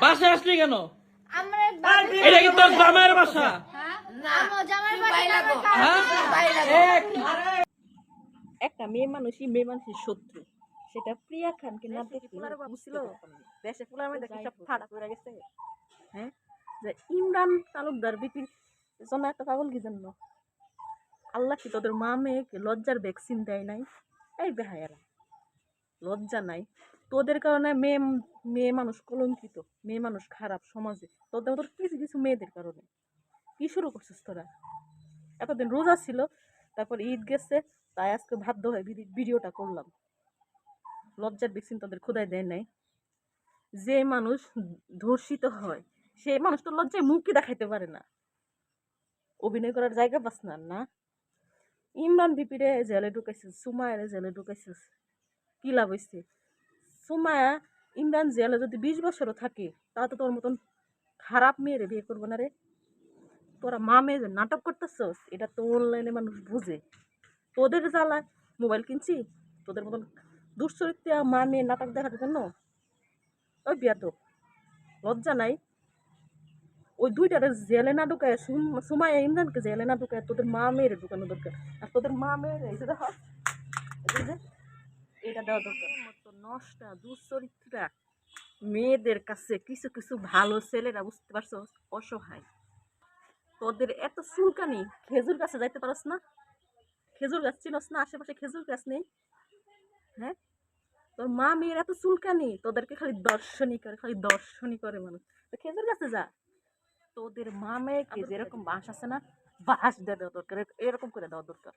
বাসায় আসলি কেন? আমরা এটা কি তোর জামাইয়ের বাসা? একটা মেয়ে মানুষই মেয়ে মানুষের শত্রু, সেটা প্রিয়া খানকে না দেখলে বুঝছিল। দেশে ফুলার মধ্যে কি সব ফাড়া করে গেছে। হ্যাঁ, যে ইমরান তালুকদার বিপির জন্য একটা পাগল কি জন্য? আল্লাহ কি তোদের মা মেয়েকে লজ্জার ভ্যাকসিন দেয় নাই? এই বেহায়ারা, লজ্জা নাই তোদের কারণে। মেয়ে মেয়ে মানুষ কলঙ্কিত, মেয়ে মানুষ খারাপ সমাজে, তোদের কিছু কিছু মেয়েদের কারণে। কি শুরু করছিস তোরা? এতদিন রোজা ছিল, তারপর ঈদ গেছে, তাই আজকে বাধ্য হয়ে ভিডিওটা করলাম। লজ্জার ভ্যাকসিন তোদের খোদায় দেয় নাই? যে মানুষ ধর্ষিত হয় সে মানুষ তো লজ্জায় মুখই দেখাইতে পারে না, অভিনয় করার জায়গা পাস না। না, ইমরান বিপিরে জেলে ঢুকাইছিস, সুমায়ারে জেলে ঢুকাইছিস, কি লাভ হয়েছে? সুমায়া ইমরান জেলে যদি 20 বছরও থাকে, তা তো তোর মতন খারাপ মেয়েরে বিয়ে করবো না রে। তোরা মা মেয়ে যে নাটক করতেছস, এটা তো অনলাইনে মানুষ বুঝে। তোদের জ্বালায় মোবাইল কিনছি তোদের মতন দুশ্চরিত্রা মা মেয়ে নাটক দেখার জন্য? ওই বিয়া তো লজ্জা নাই? ওই দুইটারে জেলে না ঢুকায়, সুমাইয়া ইমরানকে জেলে না ঢুকায় তোদের মা মেয়েরে ঢুকানো দরকার। আর তোদের মা মেয়েরে এই যে দেখো, এটা দেওয়া দরকার। মতো নষ্টা দুশ্চরিত্রা মেয়েদের কাছে কিছু কিছু ভালো ছেলেরা, বুঝতে পারছো, অসহায়। তোদের এত চুলকানি, খেজুর গাছে যাইতে পারস না? খেজুর গাছ চিনস না? আশেপাশে খেজুর গাছ নেই? হ্যাঁ, তোর মা মেয়ের এত চুলকানি, তোদেরকে খালি দর্শনই করে, খালি দর্শনই করে মানুষ। তো খেজুর গাছে যা, তোদের মা মেয়েকে যেরকম বাস আছে না, বাস দেওয়া দরকার, এরকম করে দেওয়া দরকার।